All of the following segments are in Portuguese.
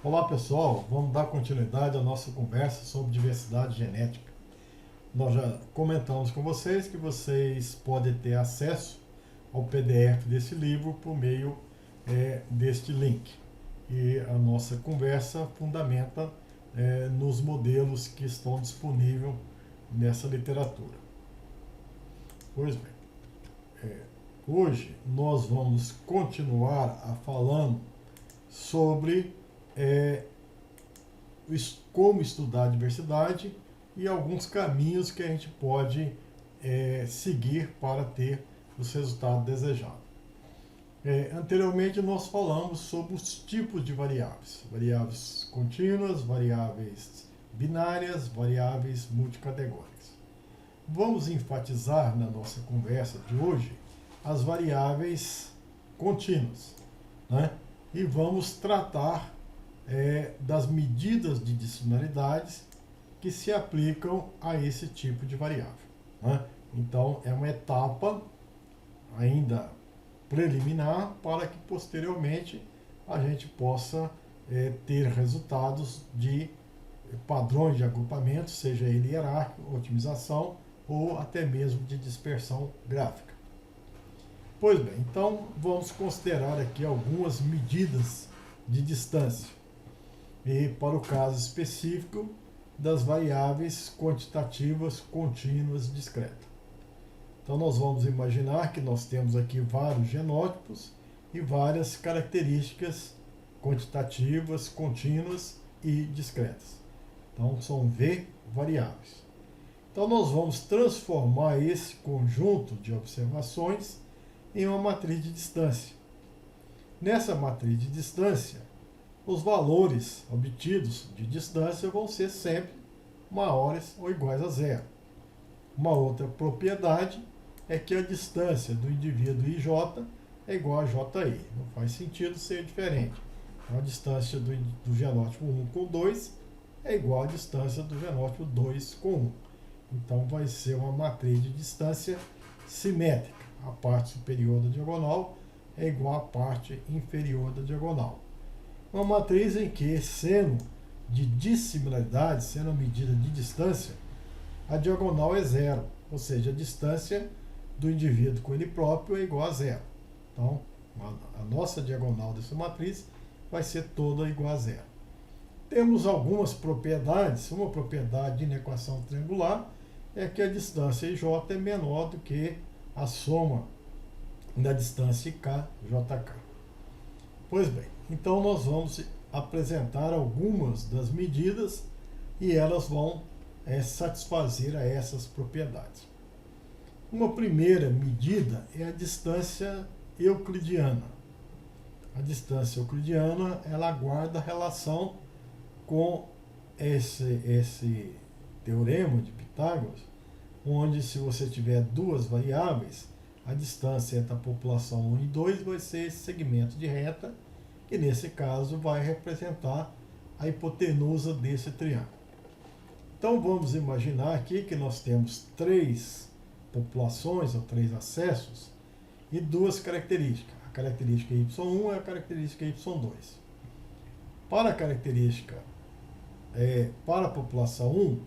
Olá pessoal, vamos dar continuidade à nossa conversa sobre diversidade genética. Nós já comentamos com vocês que vocês podem ter acesso ao PDF desse livro por meio deste link. E a nossa conversa fundamenta nos modelos que estão disponíveis nessa literatura. Pois bem, hoje nós vamos continuar falando sobre como estudar a diversidade e alguns caminhos que a gente pode seguir para ter os resultados desejados. Anteriormente nós falamos sobre os tipos de variáveis. Variáveis contínuas, variáveis binárias, variáveis multicategóricas. Vamos enfatizar na nossa conversa de hoje as variáveis contínuas, né? E vamos tratar das medidas de disciplinaridades que se aplicam a esse tipo de variável, né? Então, é uma etapa ainda preliminar para que posteriormente a gente possa ter resultados de padrões de agrupamento, seja ele hierárquico, otimização ou até mesmo de dispersão gráfica. Pois bem, então vamos considerar aqui algumas medidas de distância. E para o caso específico das variáveis quantitativas contínuas discretas. Então nós vamos imaginar que nós temos aqui vários genótipos e várias características quantitativas, contínuas e discretas. Então são V variáveis. Então nós vamos transformar esse conjunto de observações em uma matriz de distância. Nessa matriz de distância, os valores obtidos de distância vão ser sempre maiores ou iguais a zero. Uma outra propriedade é que a distância do indivíduo IJ é igual a JI. Não faz sentido ser diferente. Então, a distância do genótipo 1 com 2 é igual à distância do genótipo 2 com 1. Então vai ser uma matriz de distância simétrica. A parte superior da diagonal é igual à parte inferior da diagonal. Uma matriz em que, seno de dissimilaridade, sendo a medida de distância, a diagonal é zero, ou seja, a distância do indivíduo com ele próprio é igual a zero. Então, a nossa diagonal dessa matriz vai ser toda igual a zero. Temos algumas propriedades. Uma propriedade na equação triangular é que a distância IJ é menor do que a soma da distância IK, JK. Pois bem, então nós vamos apresentar algumas das medidas e elas vão satisfazer a essas propriedades. Uma primeira medida é a distância euclidiana. A distância euclidiana, ela guarda relação com esse teorema de Pitágoras, onde se você tiver duas variáveis, a distância entre a população 1 e 2 vai ser esse segmento de reta, que nesse caso vai representar a hipotenusa desse triângulo. Então vamos imaginar aqui que nós temos três populações, ou três acessos, e duas características. A característica Y1 e a característica Y2. Para a característica, para a população 1,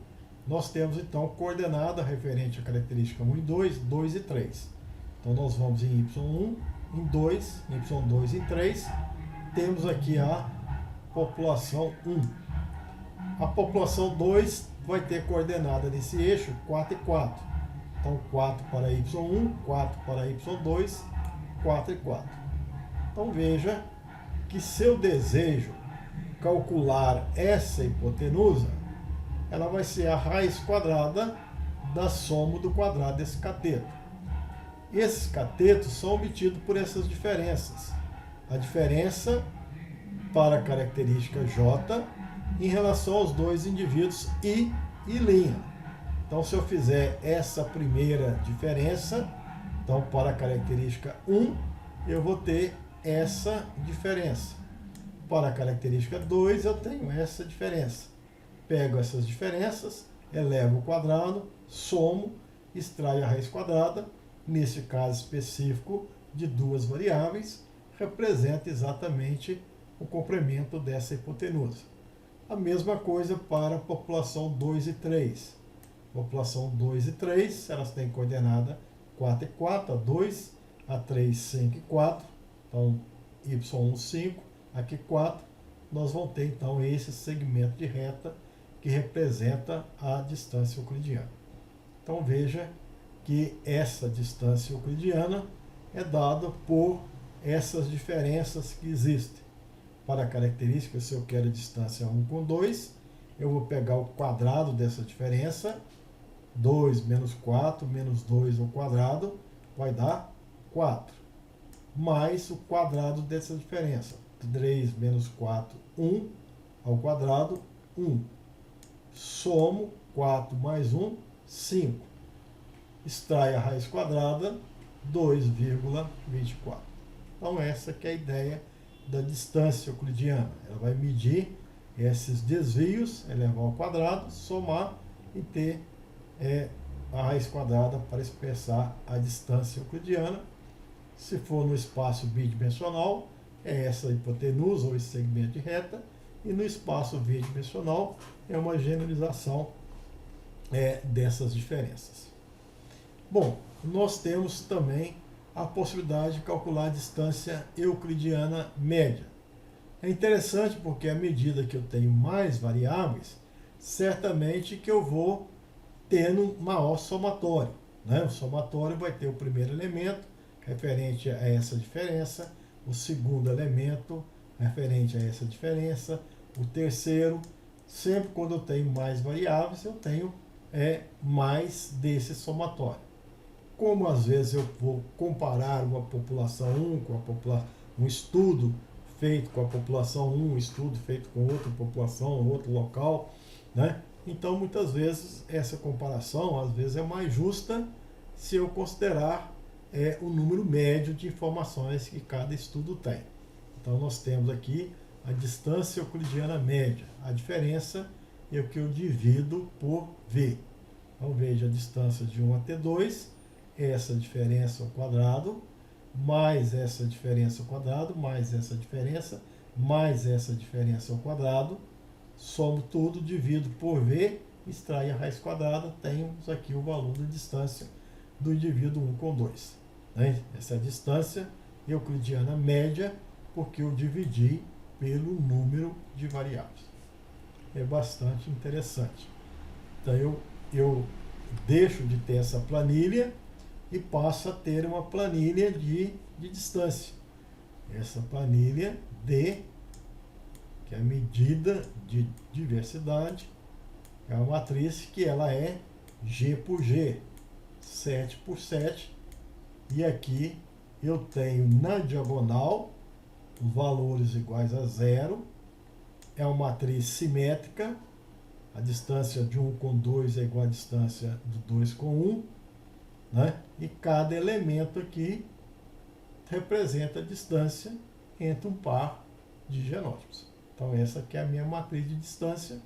nós temos então coordenada referente à característica 1 e 2, 2 e 3. Então nós vamos em Y1, em 2, em Y2 e em 3. Temos aqui a população 1. A população 2 vai ter coordenada nesse eixo 4 e 4. Então 4 para Y1, 4 para Y2, 4 e 4. Então veja que se eu desejo calcular essa hipotenusa, ela vai ser a raiz quadrada da soma do quadrado desse cateto. Esses catetos são obtidos por essas diferenças. A diferença para a característica J em relação aos dois indivíduos I e linha. Então, se eu fizer essa primeira diferença, então para a característica 1, eu vou ter essa diferença. Para a característica 2, eu tenho essa diferença. Pego essas diferenças, elevo ao quadrado, somo, extraio a raiz quadrada, nesse caso específico de duas variáveis, representa exatamente o comprimento dessa hipotenusa. A mesma coisa para a população 2 e 3. População 2 e 3, elas têm coordenada 4 e 4, a 2, a 3, 5 e 4. Então, y1, 5, aqui 4. Nós vamos ter, então, esse segmento de reta que representa a distância euclidiana. Então, veja que essa distância euclidiana é dada por essas diferenças que existem. Para a característica, se eu quero a distância 1 com 2, eu vou pegar o quadrado dessa diferença, 2 menos 4 menos 2 ao quadrado, vai dar 4. Mais o quadrado dessa diferença, 3 menos 4, 1, ao quadrado, 1. Somo 4 mais 1, 5. Extrai a raiz quadrada, 2,24. Então essa que é a ideia da distância euclidiana. Ela vai medir esses desvios, elevar ao quadrado, somar e ter a raiz quadrada para expressar a distância euclidiana. Se for no espaço bidimensional, é essa hipotenusa ou esse segmento de reta, e no espaço bidimensional é uma generalização dessas diferenças. Bom, nós temos também a possibilidade de calcular a distância euclidiana média. É interessante porque à medida que eu tenho mais variáveis, certamente que eu vou tendo maior somatório, né? O somatório vai ter o primeiro elemento referente a essa diferença, o segundo elemento referente a essa diferença, o terceiro. Sempre quando eu tenho mais variáveis, eu tenho mais desse somatório. Como às vezes eu vou comparar uma população 1 com um estudo feito com a população 1, um estudo feito com outra população, outro local, né? Então, muitas vezes, essa comparação, às vezes, é mais justa se eu considerar o número médio de informações que cada estudo tem. Então, nós temos aqui a distância euclidiana média. A diferença é o que eu divido por V. Então, veja a distância de 1 até 2, essa diferença ao quadrado, mais essa diferença ao quadrado, mais essa diferença ao quadrado, somo tudo, divido por V, extrai a raiz quadrada, temos aqui o valor da distância do indivíduo 1 com 2. Né? Essa é a distância euclidiana média, porque eu dividi pelo número de variáveis. É bastante interessante. Então eu deixo de ter essa planilha e passo a ter uma planilha de distância. Essa planilha D, que é a medida de diversidade, é uma matriz que ela é G por G, 7 por 7, e aqui eu tenho na diagonal os valores iguais a 0, é uma matriz simétrica, a distância de 1 com 2 é igual à distância de 2 com 1, né? E cada elemento aqui representa a distância entre um par de genótipos. Então essa aqui é a minha matriz de distância,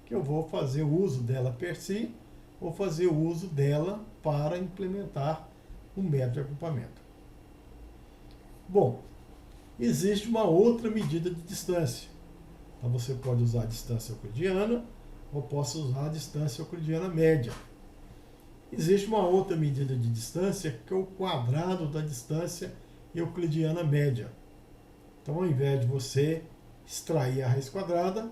que eu vou fazer uso dela per si, ou fazer uso dela para implementar um método de agrupamento. Bom, existe uma outra medida de distância. Então você pode usar a distância euclidiana, ou posso usar a distância euclidiana média. Existe uma outra medida de distância, que é o quadrado da distância euclidiana média. Então, ao invés de você extrair a raiz quadrada,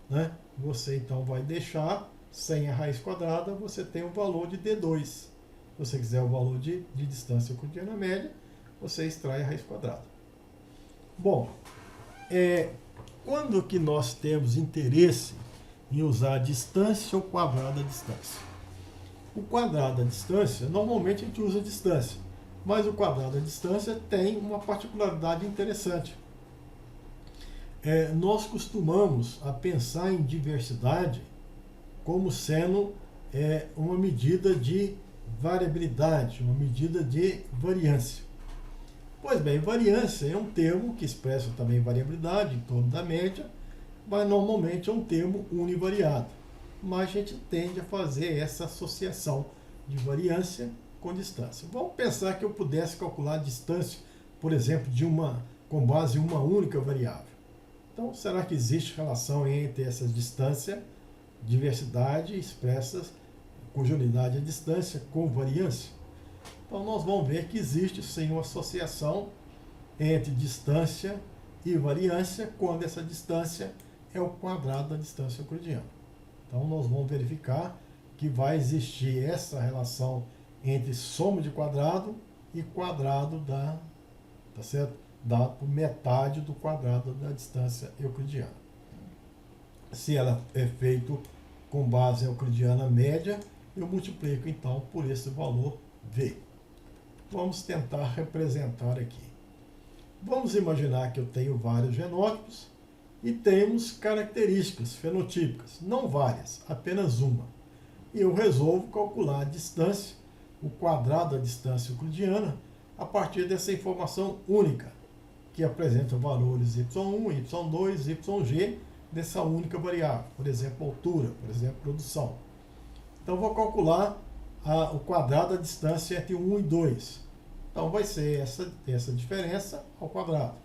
né, você então vai deixar sem a raiz quadrada, você tem um valor de D2. Se você quiser o valor de distância euclidiana média, você extrai a raiz quadrada. Bom, quando que nós temos interesse em usar a distância ou quadrado da distância? O quadrado da distância, normalmente a gente usa a distância, mas o quadrado da distância tem uma particularidade interessante. Nós costumamos a pensar em diversidade como sendo uma medida de variabilidade, uma medida de variância. Pois bem, variância é um termo que expressa também variabilidade em torno da média, mas normalmente é um termo univariado. Mas a gente tende a fazer essa associação de variância com distância. Vamos pensar que eu pudesse calcular a distância, por exemplo, com base em uma única variável. Então, será que existe relação entre essas distâncias, diversidade expressas, cuja unidade é distância, com variância? Então, nós vamos ver que existe sim uma associação entre distância e variância, quando essa distância é o quadrado da distância euclidiana. Então, nós vamos verificar que vai existir essa relação entre soma de quadrado e quadrado tá certo? Dado por metade do quadrado da distância euclidiana. Se ela é feito com base euclidiana média, eu multiplico então por esse valor V. Vamos tentar representar aqui. Vamos imaginar que eu tenho vários genótipos e temos características fenotípicas, não várias, apenas uma. E eu resolvo calcular a distância, o quadrado da distância euclidiana, a partir dessa informação única, que apresenta valores y1, y2, yg dessa única variável, por exemplo, altura, por exemplo, produção. Então, vou calcular o quadrado da distância entre 1 e 2. Então, vai ser essa diferença ao quadrado.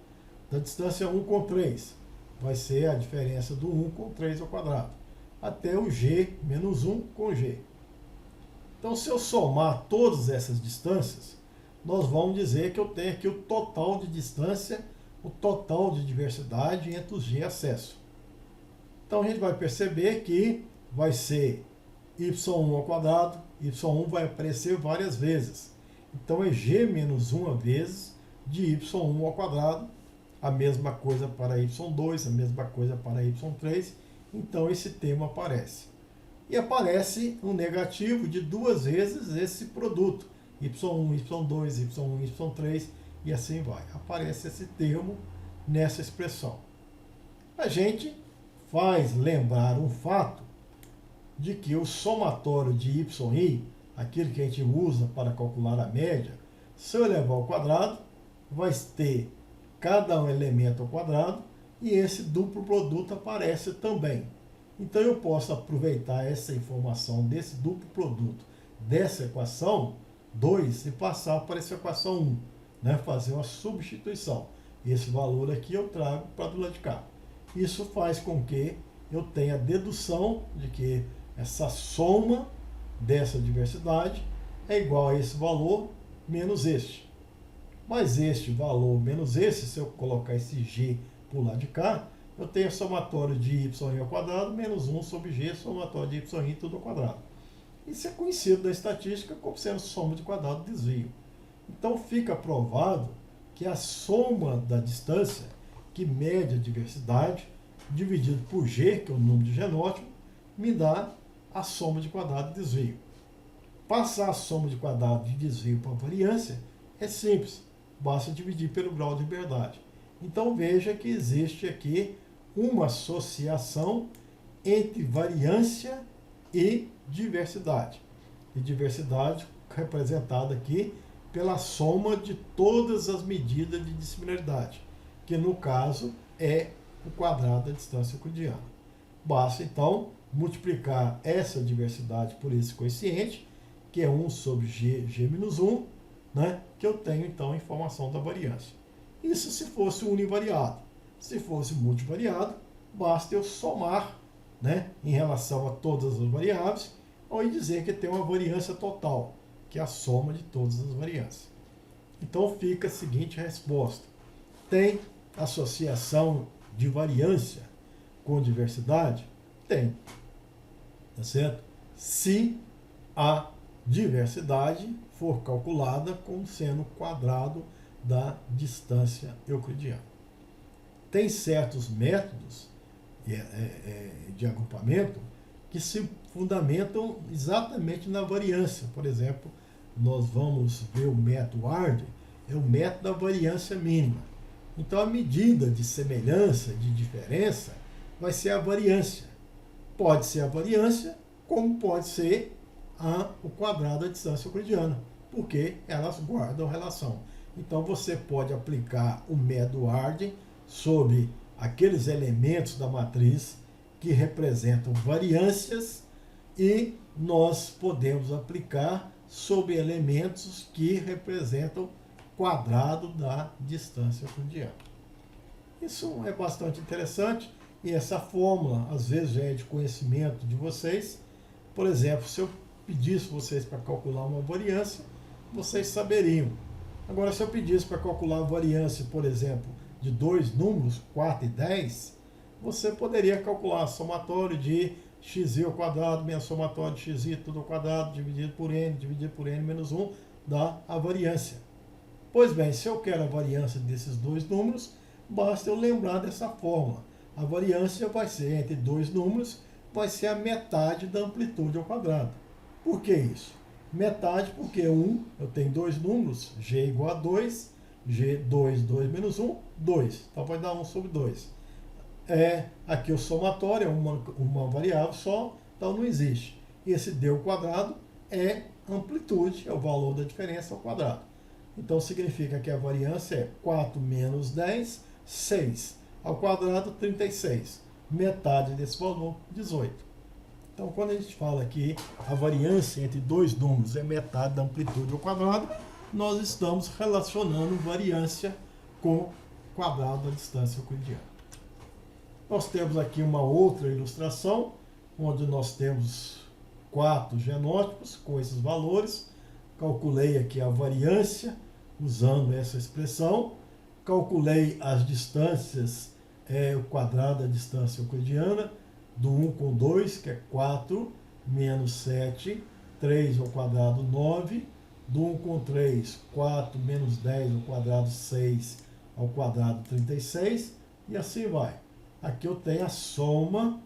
Da distância 1 com 3, vai ser a diferença do 1 com 3 ao quadrado, até o g menos 1 com g. Então, se eu somar todas essas distâncias, nós vamos dizer que eu tenho aqui o total de distância, o total de diversidade entre os g acesso. Então, a gente vai perceber que vai ser y1 ao quadrado, y1 vai aparecer várias vezes. Então, é g menos 1 vezes de y1 ao quadrado, a mesma coisa para y2, a mesma coisa para y3. Então, esse termo aparece. E aparece um negativo de 2 vezes esse produto, y1, y2, y1, y3, e assim vai. Aparece esse termo nessa expressão. A gente faz lembrar um fato de que o somatório de y, aquele que a gente usa para calcular a média, se eu elevar ao quadrado, vai ter cada um elemento ao quadrado, e esse duplo produto aparece também. Então, eu posso aproveitar essa informação desse duplo produto dessa equação 2 e passar para essa equação 1, né? Fazer uma substituição. Esse valor aqui eu trago para do lado de cá. Isso faz com que eu tenha a dedução de que essa soma dessa diversidade é igual a esse valor menos este. Mas este valor menos esse, se eu colocar esse g por lá de cá, eu tenho somatório de y ao quadrado menos 1 sobre g, somatório de y tudo ao quadrado. Isso é conhecido da estatística como sendo soma de quadrado e desvio. Então, fica provado que a soma da distância, que mede a diversidade, dividido por g, que é o número de genótipo, me dá a soma de quadrado e desvio. Passar a soma de quadrado e desvio para a variância é simples, basta dividir pelo grau de liberdade. Então, veja que existe aqui uma associação entre variância e diversidade. E diversidade representada aqui pela soma de todas as medidas de dissimilaridade, que no caso é o quadrado da distância euclidiana. Basta então multiplicar essa diversidade por esse coeficiente, que é 1 sobre g menos 1, né, que eu tenho então a informação da variância. Isso se fosse univariado. Se fosse multivariado, basta eu somar, né, em relação a todas as variáveis, ou dizer que tem uma variância total, que é a soma de todas as variâncias. Então fica a seguinte resposta: tem associação de variância com diversidade? Tem. Tá certo? Se a diversidade for calculada como sendo o quadrado da distância euclidiana. Tem certos métodos de agrupamento que se fundamentam exatamente na variância. Por exemplo, nós vamos ver o método ARD, é o método da variância mínima. Então, a medida de semelhança, de diferença, vai ser a variância. Pode ser a variância, como pode ser o quadrado da distância euclidiana, porque elas guardam relação. Então, você pode aplicar o método ARD sobre aqueles elementos da matriz que representam variâncias, e nós podemos aplicar sobre elementos que representam quadrado da distância euclidiana. Isso é bastante interessante e essa fórmula, às vezes, já é de conhecimento de vocês. Por exemplo, se eu pedisse vocês para calcular uma variância, vocês saberiam. Agora, se eu pedisse para calcular a variância, por exemplo, de dois números, 4 e 10, você poderia calcular a somatório de xi ao quadrado menos somatório de xi tudo ao quadrado dividido por n menos 1 dá a variância. Pois bem, se eu quero a variância desses dois números, basta eu lembrar dessa fórmula. A variância vai ser entre dois números, vai ser a metade da amplitude ao quadrado. Por que isso? Metade porque eu tenho dois números, g igual a 2, g2, 2 menos 1, 2. Então vai dar 1 sobre 2. Aqui o somatório é uma variável só, então não existe. Esse d ao quadrado é amplitude, é o valor da diferença ao quadrado. Então significa que a variância é 4 menos 10, 6. Ao quadrado, 36. Metade desse valor, 18. Então, quando a gente fala que a variância entre dois números é metade da amplitude ao quadrado, nós estamos relacionando variância com quadrado da distância euclidiana. Nós temos aqui uma outra ilustração, onde nós temos 4 genótipos com esses valores. Calculei aqui a variância usando essa expressão. Calculei as distâncias, o quadrado da distância euclidiana, do 1 com 2, que é 4, menos 7, 3 ao quadrado, 9. Do 1 com 3, 4 menos 10 ao quadrado, 6 ao quadrado, 36. E assim vai. Aqui eu tenho a soma,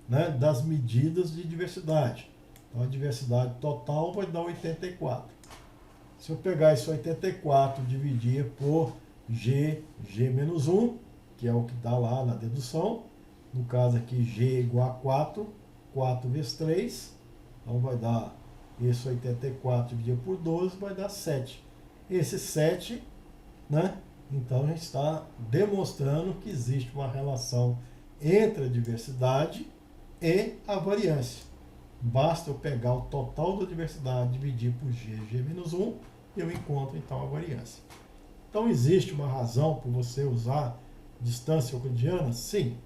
né, das medidas de diversidade. Então a diversidade total vai dar 84. Se eu pegar esse 84 e dividir por g menos 1, que é o que está lá na dedução, no caso aqui g igual a 4, 4 vezes 3, então vai dar esse 84 dividido por 12, vai dar 7. Esse 7, né? Então a gente está demonstrando que existe uma relação entre a diversidade e a variância. Basta eu pegar o total da diversidade, dividir por g menos 1, e eu encontro então a variância. Então existe uma razão por você usar distância euclidiana? Sim.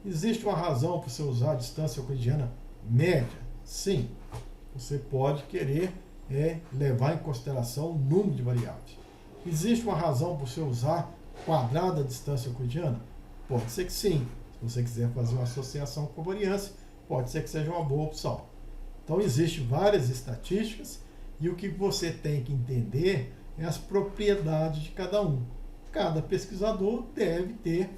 Existe uma razão para você usar a distância euclidiana média? Sim. Você pode querer levar em consideração o número de variáveis. Existe uma razão para você usar quadrado da distância euclidiana? Pode ser que sim. Se você quiser fazer uma associação com a variância, pode ser que seja uma boa opção. Então, existem várias estatísticas e o que você tem que entender é as propriedades de cada um. Cada pesquisador deve ter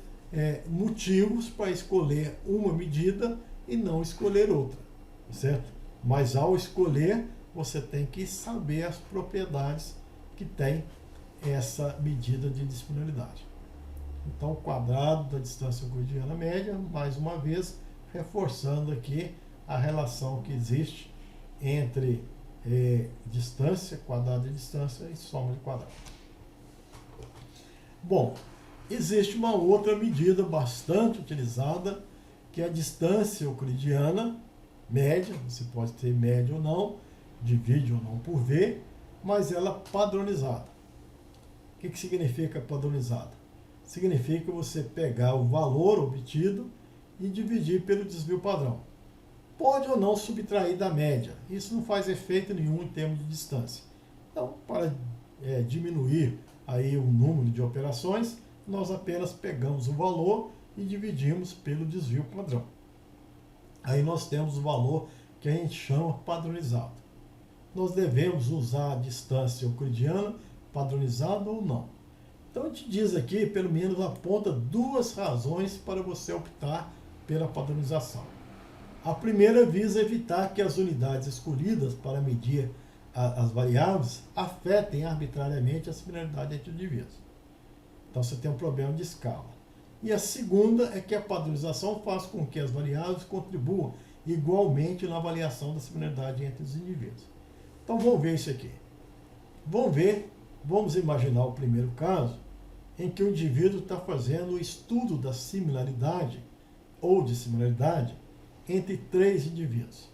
motivos para escolher uma medida e não escolher outra, certo? Mas ao escolher, você tem que saber as propriedades que tem essa medida de disponibilidade. Então, o quadrado da distância euclidiana média, mais uma vez, reforçando aqui a relação que existe entre distância, quadrado de distância e soma de quadrado. Bom, existe uma outra medida bastante utilizada, que é a distância euclidiana média. Você pode ter média ou não, divide ou não por V, mas ela padronizada. O que significa padronizada? Significa você pegar o valor obtido e dividir pelo desvio padrão. Pode ou não subtrair da média. Isso não faz efeito nenhum em termos de distância. Então, para diminuir aí o número de operações, nós apenas pegamos o valor e dividimos pelo desvio padrão. Aí nós temos o valor que a gente chama padronizado. Nós devemos usar a distância euclidiana padronizada ou não. Então a gente diz aqui, pelo menos aponta duas razões para você optar pela padronização. A primeira visa evitar que as unidades escolhidas para medir as variáveis afetem arbitrariamente a similaridade entre indivíduos. Então você tem um problema de escala. E a segunda é que a padronização faz com que as variáveis contribuam igualmente na avaliação da similaridade entre os indivíduos. Então vamos ver isso aqui. Vamos imaginar o primeiro caso, em que o indivíduo está fazendo o estudo da similaridade ou de similaridade entre três indivíduos,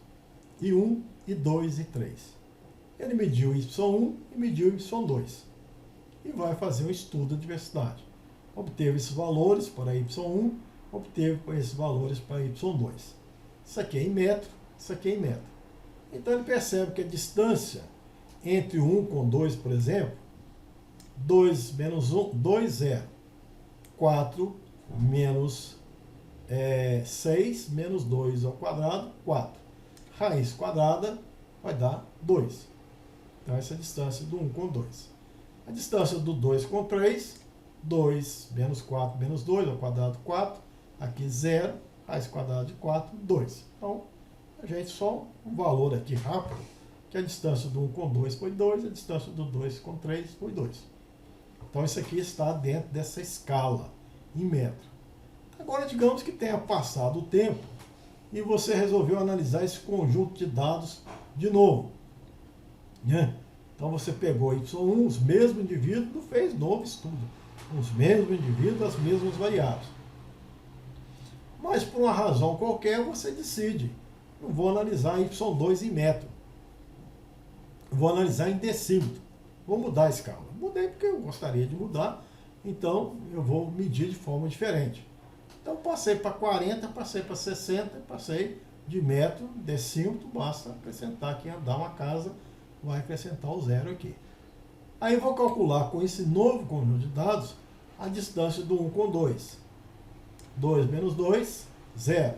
I1, I2 e 3. Ele mediu Y1 e mediu Y2 e vai fazer um estudo da diversidade. obteve esses valores para y1, obteve esses valores para y2. Isso aqui é em metro, isso aqui é em metro. Então ele percebe que a distância entre 1 com 2, por exemplo, 2 menos 1, 2 é 4 menos 6 menos 2 ao quadrado, 4. Raiz quadrada vai dar 2. Então essa é a distância do 1 com 2. A distância do 2 com 3, 2 menos 4 menos 2 ao quadrado, 4. Aqui 0, raiz quadrada de 4, 2. Então, a gente só um valor aqui rápido, que a distância do 1 com 2 foi 2, a distância do 2 com 3 foi 2. Então isso aqui está dentro dessa escala, em metro. Agora, digamos que tenha passado o tempo e você resolveu analisar esse conjunto de dados de novo, né? Então você pegou y1, os mesmos indivíduos, não fez novo estudo. Os mesmos indivíduos, as mesmas variáveis. Mas por uma razão qualquer você decide, não vou analisar y2 em metro. Vou analisar em decímetro. Vou mudar a escala. Mudei porque eu gostaria de mudar, então eu vou medir de forma diferente. Então passei para 40, passei para 60, passei de metro, decímetro, basta acrescentar aqui, andar uma casa, vai acrescentar o 0 aqui. Aí eu vou calcular com esse novo conjunto de dados a distância do 1 com 2. 2 menos 2, 0.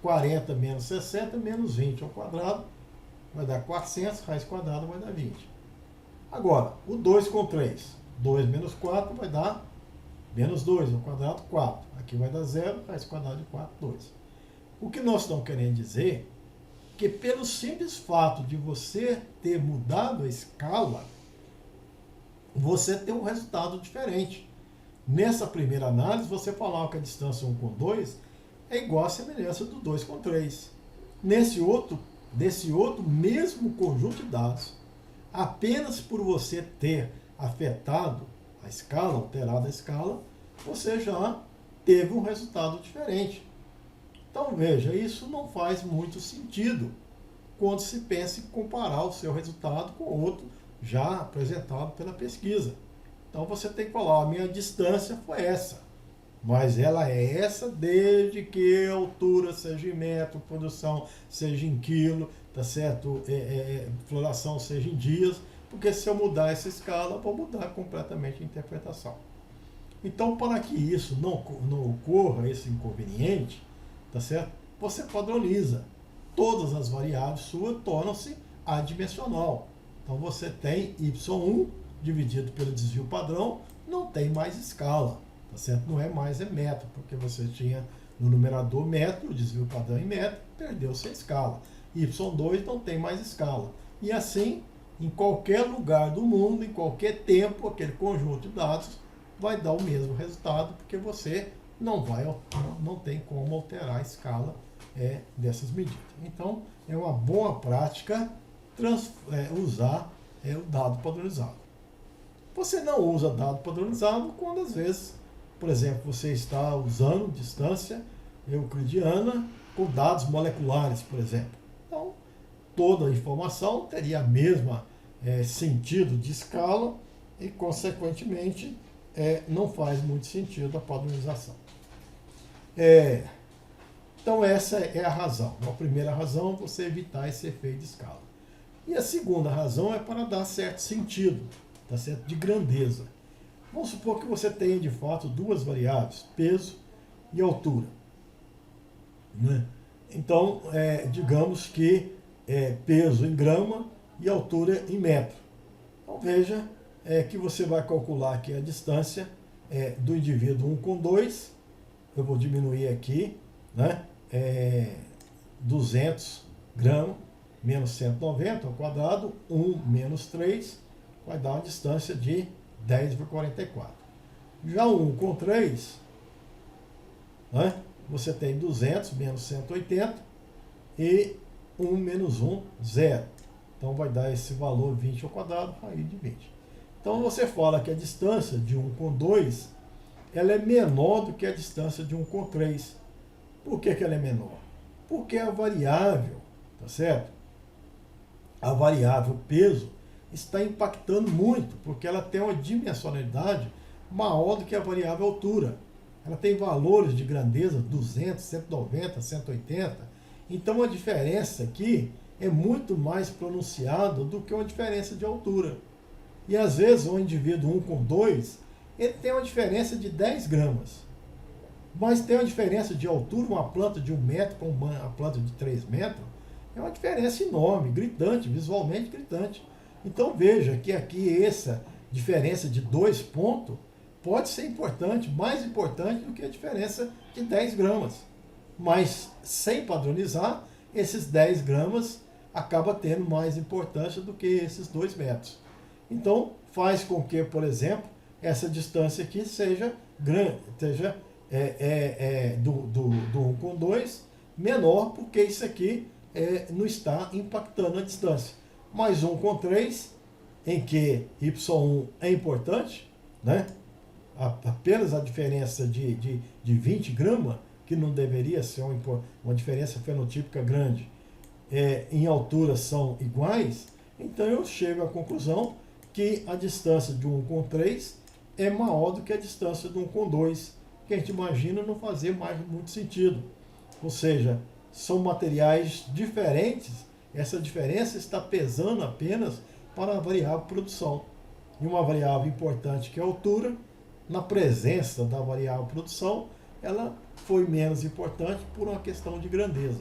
40 menos 60, menos 20 ao quadrado, vai dar 400, raiz quadrada vai dar 20. Agora, o 2 com 3. 2 menos 4 vai dar menos 2 ao quadrado, 4. Aqui vai dar 0, raiz quadrada de 4, 2. O que nós estamos querendo dizer é que pelo simples fato de você ter mudado a escala, você tem um resultado diferente. Nessa primeira análise, você falava que a distância 1 com 2 é igual à semelhança do 2 com 3. Desse outro mesmo conjunto de dados, apenas por você ter afetado a escala, alterado a escala, você já teve um resultado diferente. Então veja, isso não faz muito sentido quando se pensa em comparar o seu resultado com outro já apresentado pela pesquisa. Então você tem que falar, a minha distância foi essa, mas ela é essa desde que a altura seja em metro, produção seja em quilo, tá certo? Floração seja em dias, porque se eu mudar essa escala, vou mudar completamente a interpretação. Então, para que isso não ocorra, esse inconveniente, tá certo? Você padroniza. Todas as variáveis suas tornam-se adimensional. Então você tem y1 dividido pelo desvio padrão, não tem mais escala, tá certo? Não é mais metro, porque você tinha no numerador metro, o desvio padrão em metro, perdeu-se a escala. Y2 não tem mais escala. E assim, em qualquer lugar do mundo, em qualquer tempo, aquele conjunto de dados vai dar o mesmo resultado, porque você não tem como alterar a escala dessas medidas. Então, é uma boa prática usar o dado padronizado. Você não usa dado padronizado quando, às vezes, por exemplo, você está usando distância euclidiana com dados moleculares, por exemplo. Então, toda a informação teria a mesma sentido de escala e, consequentemente, não faz muito sentido a padronização. Então, essa é a razão. A primeira razão é você evitar esse efeito de escala. E a segunda razão é para dar certo sentido, tá certo? De grandeza. Vamos supor que você tenha, de fato, duas variáveis, peso e altura, né? Então, digamos que peso em grama e altura em metro. Então, veja que você vai calcular aqui a distância do indivíduo 1 com 2. Eu vou diminuir aqui, né? 200 gramas menos 190 ao quadrado, 1 menos 3, vai dar uma distância de 10,44. Já o 1 com 3, né, você tem 200 menos 180 e 1 menos 1, 0. Então vai dar esse valor 20 ao quadrado, raiz de 20. Então você fala que a distância de 1 com 2 ela é menor do que a distância de 1 com 3. Por que ela é menor? Porque a variável, tá certo? A variável peso está impactando muito, porque ela tem uma dimensionalidade maior do que a variável altura. Ela tem valores de grandeza 200, 190, 180. Então a diferença aqui é muito mais pronunciada do que uma diferença de altura. E às vezes um indivíduo 1 com 2, ele tem uma diferença de 10 gramas. Mas tem uma diferença de altura, uma planta de 1 metro para uma planta de 3 metros, é uma diferença enorme, gritante, visualmente gritante. Então veja que aqui essa diferença de 2 pontos pode ser importante, mais importante do que a diferença de 10 gramas. Mas sem padronizar, esses 10 gramas acaba tendo mais importância do que esses 2 metros. Então faz com que, por exemplo, essa distância aqui seja grande, seja do 1 com 2 menor, porque isso aqui não está impactando a distância. Mais 1 com 3, em que y1 é importante, né? Apenas a diferença de 20 gramas, que não deveria ser uma diferença fenotípica grande, em altura são iguais, então eu chego à conclusão que a distância de 1 com 3 é maior do que a distância de 1 com 2, que a gente imagina não fazer mais muito sentido. Ou seja, são materiais diferentes, essa diferença está pesando apenas para a variável produção. E uma variável importante que é a altura, na presença da variável produção, ela foi menos importante por uma questão de grandeza.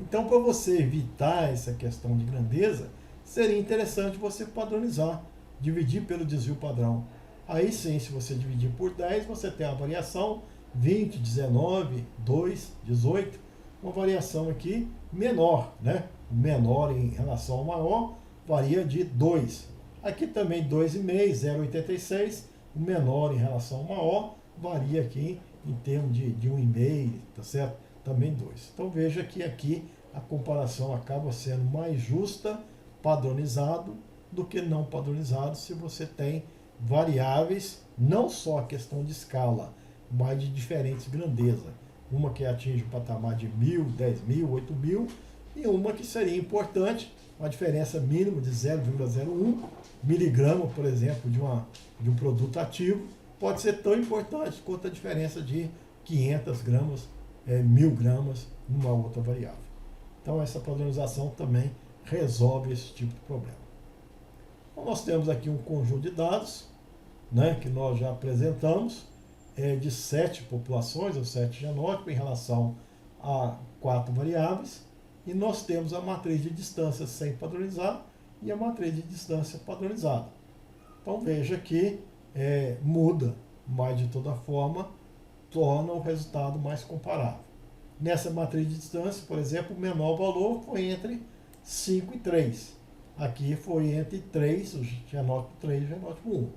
Então, para você evitar essa questão de grandeza, seria interessante você padronizar, dividir pelo desvio padrão. Aí sim, se você dividir por 10, você tem a variação 20, 19, 2, 18, uma variação aqui menor, né? Menor em relação ao maior, varia de 2. Aqui também 2,5, 0,86, o menor em relação ao maior, varia aqui em termos de 1,5, tá certo? Também 2. Então veja que aqui a comparação acaba sendo mais justa, padronizado, do que não padronizado, se você tem variáveis, não só a questão de escala, mas de diferentes grandezas. Uma que atinge o patamar de 1.000, 10.000, 8.000, e uma que seria importante, uma diferença mínima de 0,01 miligrama, por exemplo, de um produto ativo, pode ser tão importante quanto a diferença de 500 gramas, 1.000 gramas, numa outra variável. Então essa padronização também resolve esse tipo de problema. Então, nós temos aqui um conjunto de dados, né, que nós já apresentamos, de 7 populações, ou 7 genótipos, em relação a 4 variáveis, e nós temos a matriz de distância sem padronizar e a matriz de distância padronizada. Então veja que muda, mas de toda forma torna o resultado mais comparável. Nessa matriz de distância, por exemplo, o menor valor foi entre 5 e 3. Aqui foi entre 3, o genótipo 3 e o genótipo 1.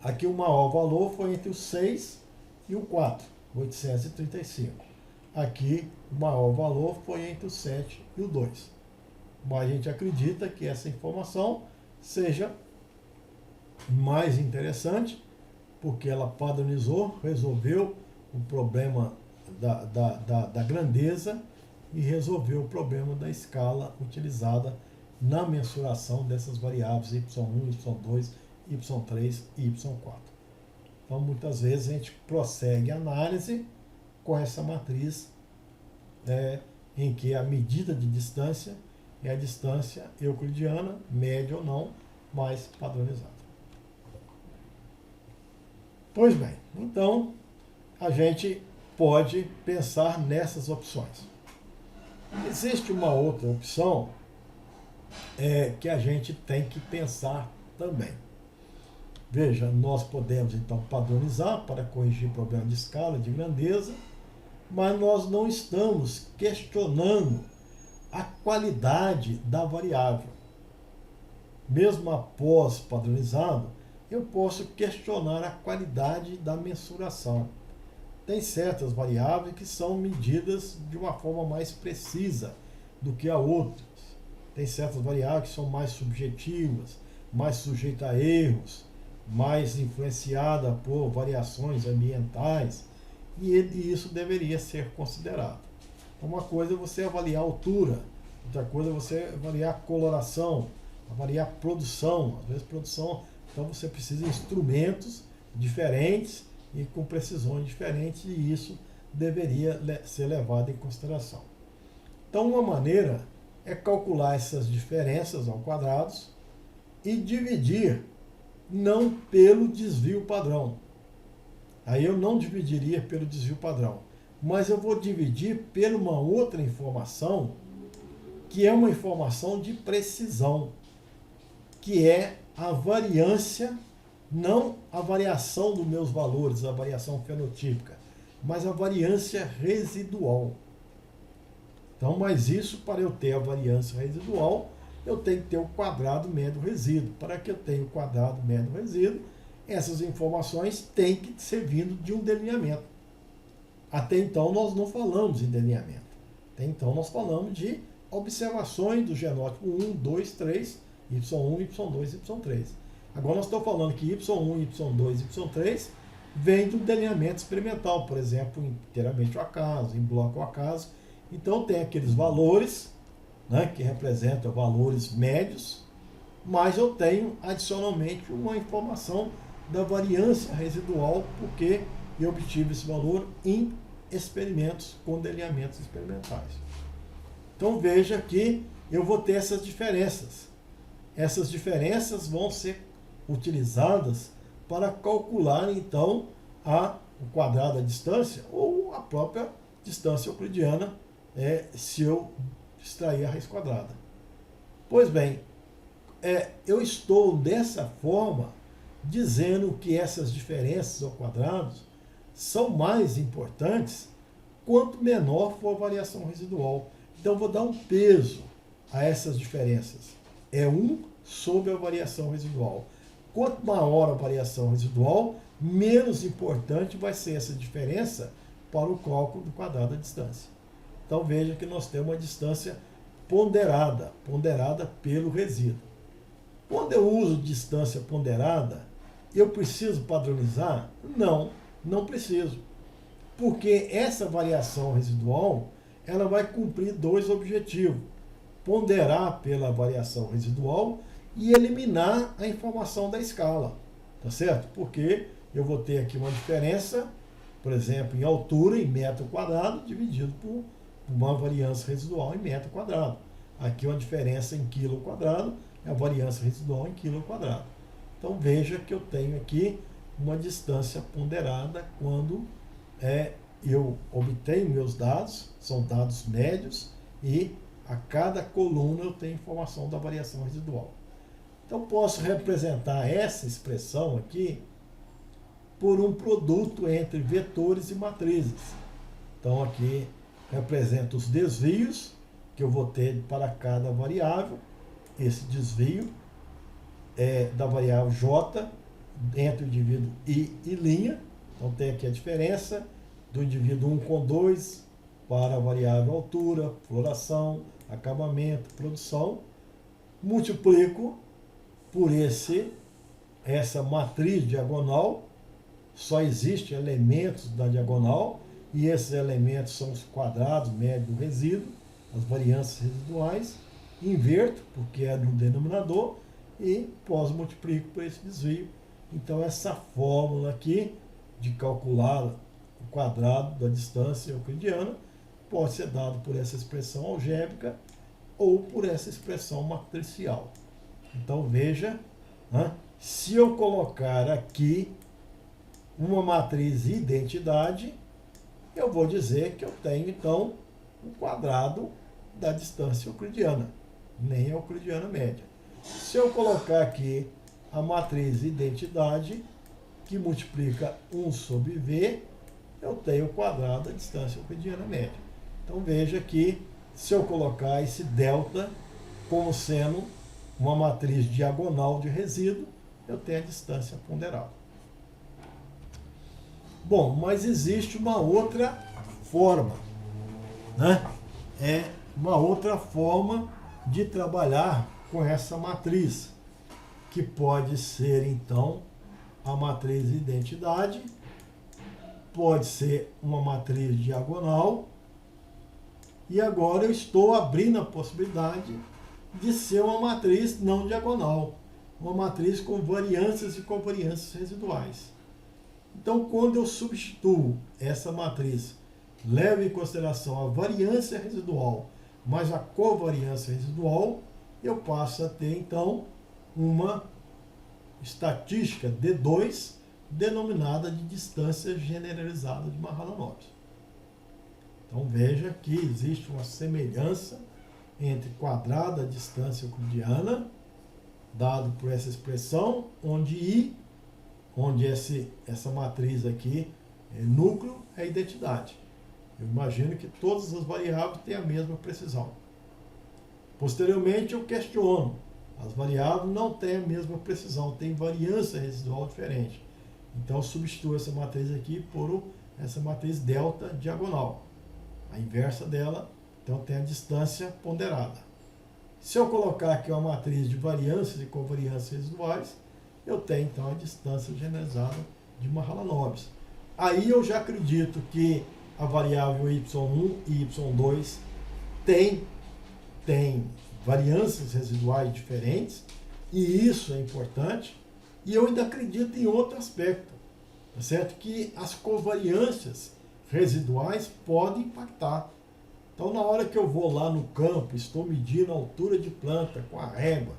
Aqui o maior valor foi entre o 6 e o 4, 835. Aqui o maior valor foi entre o 7 e o 2. Mas a gente acredita que essa informação seja mais interessante, porque ela padronizou, resolveu o problema da grandeza e resolveu o problema da escala utilizada na mensuração dessas variáveis y1, y2, y3 e y4. Então, muitas vezes a gente prossegue a análise com essa matriz em que a medida de distância é a distância euclidiana, média ou não, mas padronizada. Pois bem, então a gente pode pensar nessas opções. Existe uma outra opção que a gente tem que pensar também. Veja, nós podemos então padronizar para corrigir problema de escala, de grandeza, mas nós não estamos questionando a qualidade da variável. Mesmo após padronizado, eu posso questionar a qualidade da mensuração. Tem certas variáveis que são medidas de uma forma mais precisa do que a outras. Tem certas variáveis que são mais subjetivas, mais sujeitas a erros, mais influenciada por variações ambientais, e isso deveria ser considerado. Então, uma coisa é você avaliar a altura, outra coisa é você avaliar a coloração, avaliar a produção. Às vezes a produção Então você precisa de instrumentos diferentes e com precisões diferentes, e isso deveria ser levado em consideração. Então, uma maneira é calcular essas diferenças ao quadrado e dividir não pelo desvio padrão. Aí eu não dividiria pelo desvio padrão, mas eu vou dividir por uma outra informação, que é uma informação de precisão, que é a variância, não a variação dos meus valores, a variação fenotípica, mas a variância residual. Então, mas isso, para eu ter a variância residual, eu tenho que ter o quadrado médio resíduo. Para que eu tenha o quadrado médio resíduo, essas informações têm que ser vindo de um delineamento. Até então nós não falamos em delineamento. Até então nós falamos de observações do genótipo 1, 2, 3, Y1, Y2, Y3. Agora nós estamos falando que Y1, Y2, Y3 vem do delineamento experimental, por exemplo, inteiramente ao acaso, em bloco ao acaso. Então tem aqueles valores, né, que representam valores médios, mas eu tenho adicionalmente uma informação da variância residual, porque eu obtive esse valor em experimentos com delineamentos experimentais. Então veja que eu vou ter essas diferenças. Essas diferenças vão ser utilizadas para calcular então o quadrado da distância ou a própria distância euclidiana, se eu extrair a raiz quadrada. Pois bem, eu estou dessa forma dizendo que essas diferenças ao quadrado são mais importantes quanto menor for a variação residual. Então, vou dar um peso a essas diferenças. É 1 sobre a variação residual. Quanto maior a variação residual, menos importante vai ser essa diferença para o cálculo do quadrado da distância. Então, veja que nós temos uma distância ponderada pelo resíduo. Quando eu uso distância ponderada, eu preciso padronizar? Não, não preciso. Porque essa variação residual, ela vai cumprir dois objetivos. Ponderar pela variação residual e eliminar a informação da escala. Tá certo? Porque eu vou ter aqui uma diferença, por exemplo, em altura, em metro quadrado, dividido por uma variância residual em metro quadrado. Aqui uma diferença em quilo quadrado, é a variância residual em quilo quadrado. Então veja que eu tenho aqui uma distância ponderada quando eu obtenho meus dados, são dados médios, e a cada coluna eu tenho informação da variação residual. Então posso representar essa expressão aqui por um produto entre vetores e matrizes. Então aqui representa os desvios que eu vou ter para cada variável. Esse desvio é da variável J entre o indivíduo I e linha. Então tem aqui a diferença do indivíduo 1 com 2 para a variável altura, floração, acabamento, produção. Multiplico por essa matriz diagonal. Só existem elementos da diagonal, e esses elementos são os quadrados médios do resíduo, as variâncias residuais. Inverto, porque é no denominador, e pós-multiplico por esse desvio. Então essa fórmula aqui de calcular o quadrado da distância euclidiana pode ser dado por essa expressão algébrica ou por essa expressão matricial. Então veja, né, se eu colocar aqui uma matriz identidade, eu vou dizer que eu tenho então o quadrado da distância euclidiana, nem a euclidiana média. Se eu colocar aqui a matriz identidade, que multiplica 1 sobre V, eu tenho o quadrado da distância euclidiana média. Então veja que se eu colocar esse delta como sendo uma matriz diagonal de resíduo, eu tenho a distância ponderada. Bom, mas existe uma outra forma, né? Uma outra forma de trabalhar com essa matriz, que pode ser então a matriz identidade, pode ser uma matriz diagonal, e agora eu estou abrindo a possibilidade de ser uma matriz não diagonal. uma matriz com variâncias e covariâncias residuais. Então, quando eu substituo essa matriz, levo em consideração a variância residual mais a covariância residual, eu passo a ter, então, uma estatística D2 denominada de distância generalizada de Mahalanobis. Então, veja que existe uma semelhança entre quadrado da distância euclidiana, dado por essa expressão, onde I, onde essa matriz aqui, núcleo, é identidade. Eu imagino que todas as variáveis têm a mesma precisão. Posteriormente, eu questiono. As variáveis não têm a mesma precisão, têm variância residual diferente. Então, eu substituo essa matriz aqui por essa matriz delta diagonal. A inversa dela, então, tem a distância ponderada. Se eu colocar aqui uma matriz de variâncias e covariâncias residuais, eu tenho, então, a distância generalizada de Mahalanobis. Aí eu já acredito que a variável y1 e y2 tem variâncias residuais diferentes, e isso é importante. E eu ainda acredito em outro aspecto, tá certo? Que as covariâncias residuais podem impactar. Então, na hora que eu vou lá no campo, estou medindo a altura de planta com a régua,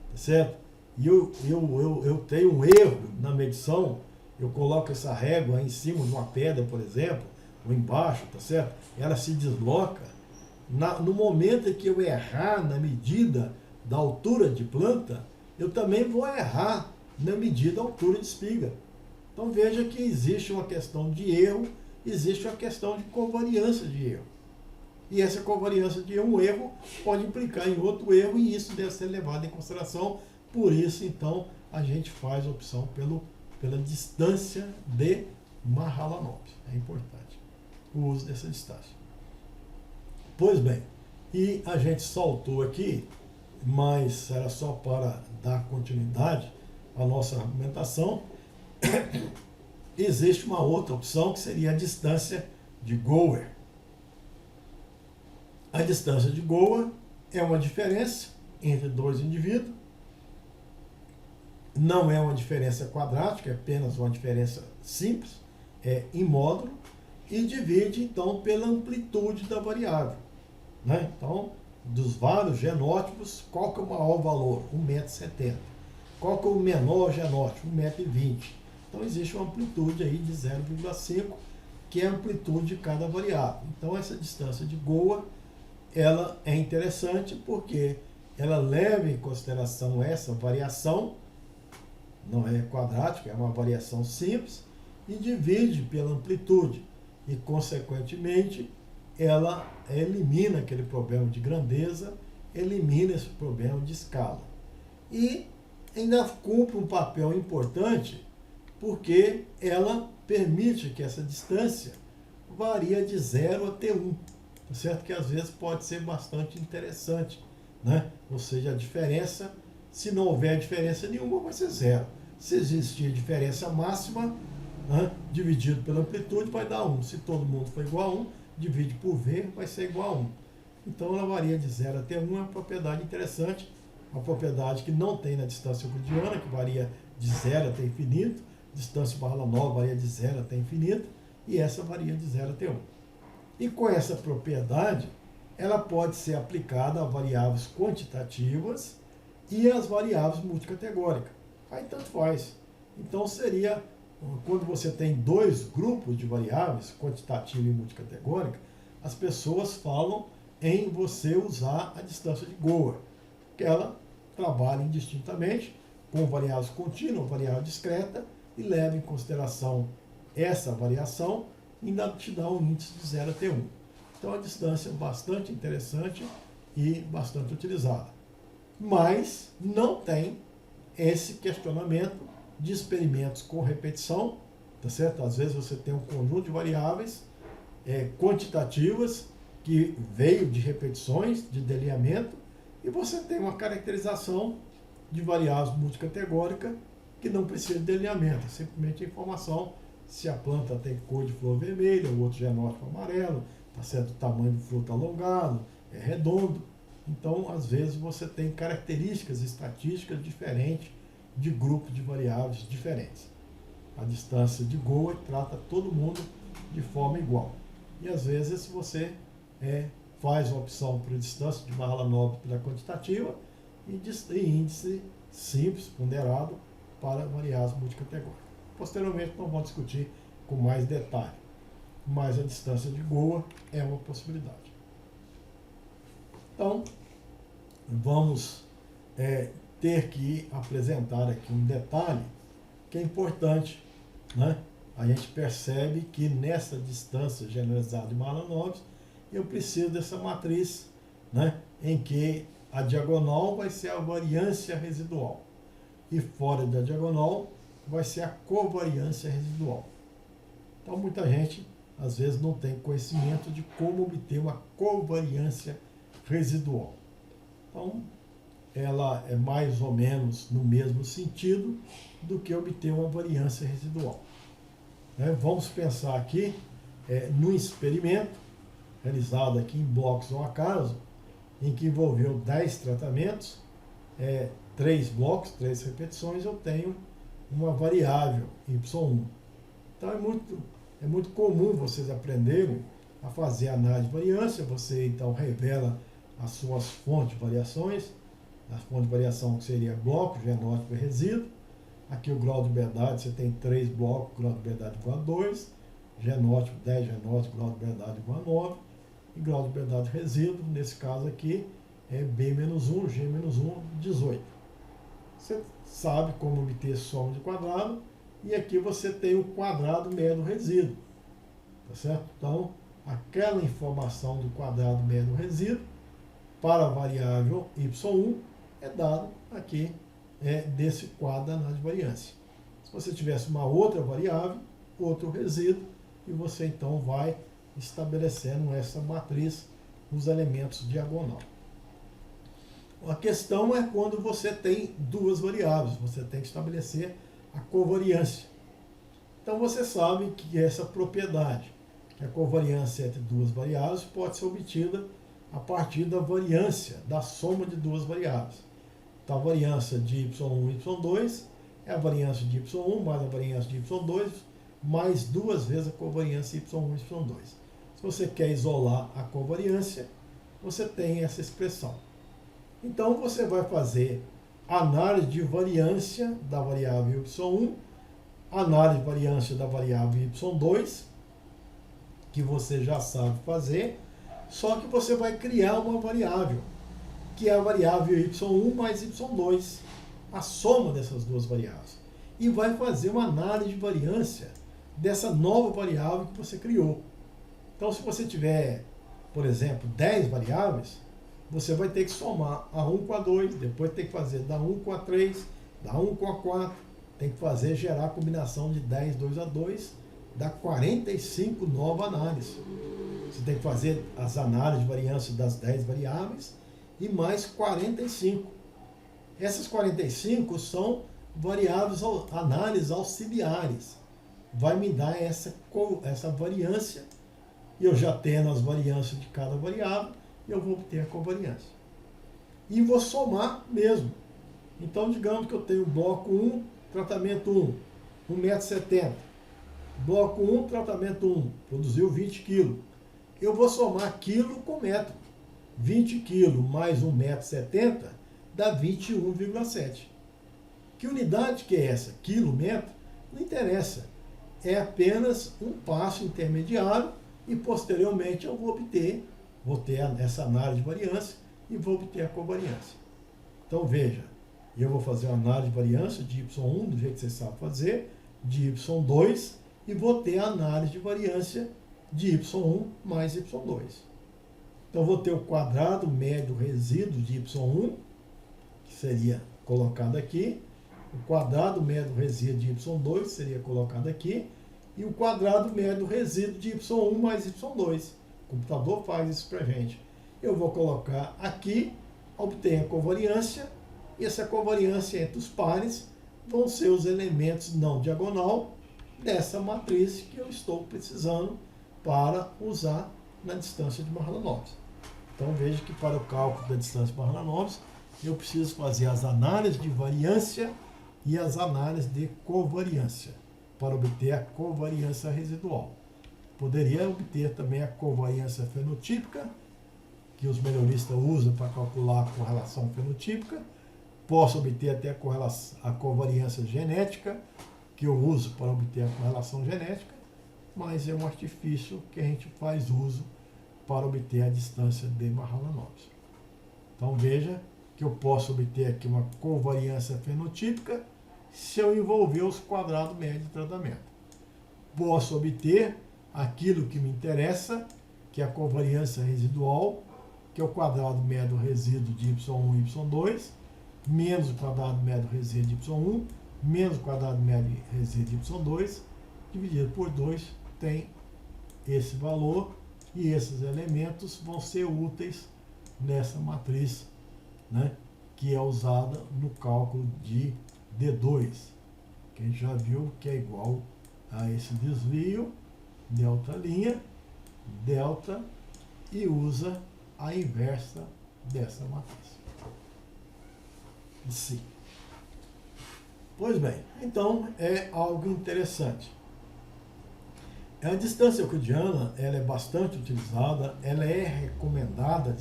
tá certo? E eu tenho um erro na medição, eu coloco essa régua em cima de uma pedra, por exemplo, ou embaixo, tá certo? Ela se desloca. No momento em que eu errar na medida da altura de planta, eu também vou errar na medida da altura de espiga. Então, veja que existe uma questão de erro, existe uma questão de covariância de erro. E essa covariância de um erro pode implicar em outro erro, e isso deve ser levado em consideração. Por isso, então, a gente faz a opção pela distância de Mahalanobis. É importante o uso dessa distância. Pois bem, e a gente saltou aqui, mas era só para dar continuidade à nossa argumentação. Existe uma outra opção que seria a distância de Gower. A distância de Gower é uma diferença entre dois indivíduos. Não é uma diferença quadrática, é apenas uma diferença simples, é em módulo, e divide, então, pela amplitude da variável. Né? Então, dos vários genótipos, qual que é o maior valor? 1,70 m. Qual que é o menor genótipo? 1,20 m. Então, existe uma amplitude aí de 0,5, que é a amplitude de cada variável. Então, essa distância de Gower, ela é interessante porque ela leva em consideração essa variação, não é quadrática, é uma variação simples, e divide pela amplitude. E, consequentemente, ela elimina aquele problema de grandeza, elimina esse problema de escala. E ainda cumpre um papel importante, porque ela permite que essa distância varia de 0 até 1. Tá certo? Que às vezes pode ser bastante interessante, né? Ou seja, a diferença, se não houver diferença nenhuma, vai ser 0. Se existir diferença máxima, né, dividido pela amplitude, vai dar 1. Se todo mundo for igual a 1, divide por V, vai ser igual a 1. Então, ela varia de 0 até 1, é uma propriedade interessante, uma propriedade que não tem na distância euclidiana, que varia de 0 até infinito, distância Mahalanobis varia de 0 até infinito, e essa varia de 0 até 1. E com essa propriedade, ela pode ser aplicada a variáveis quantitativas e às variáveis multicategóricas. Aí tanto faz. Então seria, quando você tem dois grupos de variáveis, quantitativa e multicategórica, as pessoas falam em você usar a distância de Gower, que ela trabalha indistintamente com variáveis contínuas, variável discreta, e leva em consideração essa variação, ainda te dá um índice de 0 até 1. Então, a distância é bastante interessante e bastante utilizada. Mas não tem esse questionamento de experimentos com repetição, tá certo? Às vezes você tem um conjunto de variáveis quantitativas que veio de repetições, de delineamento, e você tem uma caracterização de variáveis multicategóricas que não precisa de delineamento, é simplesmente a informação se a planta tem cor de flor vermelha, o outro genótipo amarelo, tá certo? O tamanho do fruto alongado, é redondo. Então, às vezes, você tem características estatísticas diferentes de grupos de variáveis diferentes. A distância de Goa trata todo mundo de forma igual. E às vezes você faz uma opção por distância de Mahalanobis pela quantitativa e índice simples, ponderado, para variáveis multicategóricas. Posteriormente nós vamos discutir com mais detalhe, mas a distância de Goa é uma possibilidade. Então, vamos ter que apresentar aqui um detalhe que é importante, né? A gente percebe que nessa distância generalizada de Mahalanobis, eu preciso dessa matriz, né? Em que a diagonal vai ser a variância residual e fora da diagonal vai ser a covariância residual. Então, muita gente, às vezes, não tem conhecimento de como obter uma covariância residual. Então, ela é mais ou menos no mesmo sentido do que obter uma variância residual. Vamos pensar aqui no experimento realizado aqui em blocos ao acaso, em que envolveu 10 tratamentos, 3 blocos, 3 repetições, eu tenho uma variável y1. Então é muito comum vocês aprenderem a fazer análise de variância. Você então revela as suas fontes de variações, a fonte de variação que seria bloco, genótipo e resíduo. Aqui o grau de liberdade, você tem 3 blocos, grau de liberdade igual a 2, genótipo 10, genótipo, grau de liberdade igual a 9, e grau de liberdade resíduo, nesse caso aqui, é B-1, G-1, 18. Você sabe como obter soma de quadrado, e aqui você tem o quadrado médio resíduo, tá certo? Então, aquela informação do quadrado médio resíduo para a variável y1 é dado aqui desse quadro da análise de variância. Se você tivesse uma outra variável, outro resíduo, e você então vai estabelecendo essa matriz nos elementos diagonal. A questão é quando você tem duas variáveis, você tem que estabelecer a covariância. Então você sabe que essa propriedade, que a covariância entre duas variáveis, pode ser obtida a partir da variância, da soma de duas variáveis. Então a variância de y1 e y2 é a variância de y1 mais a variância de y2, mais duas vezes a covariância y1 e y2. Se você quer isolar a covariância, você tem essa expressão. Então você vai fazer análise de variância da variável y1, análise de variância da variável y2, que você já sabe fazer, só que você vai criar uma variável, que é a variável y1 mais y2, a soma dessas duas variáveis. E vai fazer uma análise de variância dessa nova variável que você criou. Então, se você tiver, por exemplo, 10 variáveis, você vai ter que somar a 1 com a 2, depois tem que fazer da 1 com a 3, da 1 com a 4, tem que fazer, gerar a combinação de 10, 2 a 2, dá 45 novas análises. Você tem que fazer as análises de variância das 10 variáveis e mais 45. Essas 45 são variáveis, análises auxiliares. Vai me dar essa variância, e eu já tendo as variâncias de cada variável, eu vou obter a covariância. E vou somar mesmo. Então, digamos que eu tenho bloco 1, tratamento 1, 1,70 m. Bloco 1, tratamento 1, produziu 20 kg. Eu vou somar quilo com metro. 20 kg mais 1,70 m dá 21,7. Que unidade que é essa? Quilo, metro? Não interessa. É apenas um passo intermediário e posteriormente eu vou ter essa análise de variância e vou obter a covariância. Então veja, eu vou fazer uma análise de variância de y1 do jeito que você sabe fazer, de y2 e vou ter a análise de variância de y1 mais y2. Então vou ter o quadrado médio resíduo de y1, que seria colocado aqui, o quadrado médio resíduo de y2 seria colocado aqui, e o quadrado médio resíduo de y1 mais y2. O computador faz isso para a gente. Eu vou colocar aqui, obtenho a covariância, e essa covariância entre os pares vão ser os elementos não diagonal dessa matriz que eu estou precisando para usar na distância de Mahalanobis. Então veja que para o cálculo da distância de Mahalanobis, eu preciso fazer as análises de variância e as análises de covariância, para obter a covariância residual. Poderia obter também a covariância fenotípica, que os melhoristas usam para calcular a correlação fenotípica. Posso obter até a covariância genética, que eu uso para obter a correlação genética, mas é um artifício que a gente faz uso para obter a distância de Mahalanobis. Então veja que eu posso obter aqui uma covariância fenotípica se eu envolver os quadrados médios de tratamento. Posso obter aquilo que me interessa, que é a covariância residual, que é o quadrado médio resíduo de y1 e y2, menos o quadrado médio resíduo de y1, menos o quadrado médio resíduo de y2, dividido por 2, tem esse valor, e esses elementos vão ser úteis nessa matriz, né, que é usada no cálculo de D2, que a gente já viu que é igual a esse desvio, delta', delta, e usa a inversa dessa matriz. Sim. Pois bem, então é algo interessante. A distância euclidiana, ela é bastante utilizada, ela é recomendada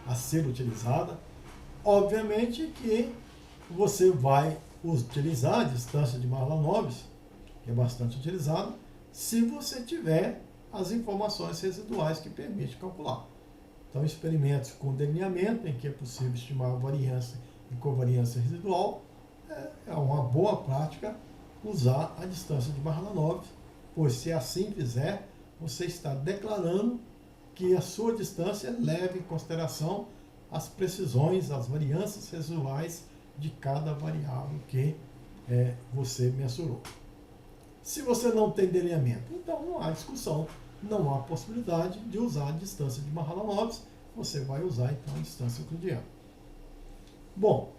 a ser utilizada. Obviamente que você vai utilizar a distância de Mahalanobis, que é bastante utilizada, se você tiver as informações residuais que permitem calcular. Então, experimentos com delineamento, em que é possível estimar a variância e covariância residual, é uma boa prática usar a distância de Mahalanobis, pois se assim fizer, você está declarando que a sua distância leva em consideração as precisões, as variâncias residuais de cada variável que você mensurou. Se você não tem delineamento, então não há discussão, não há possibilidade de usar a distância de Mahalanobis, você vai usar então a distância euclidiana. Bom,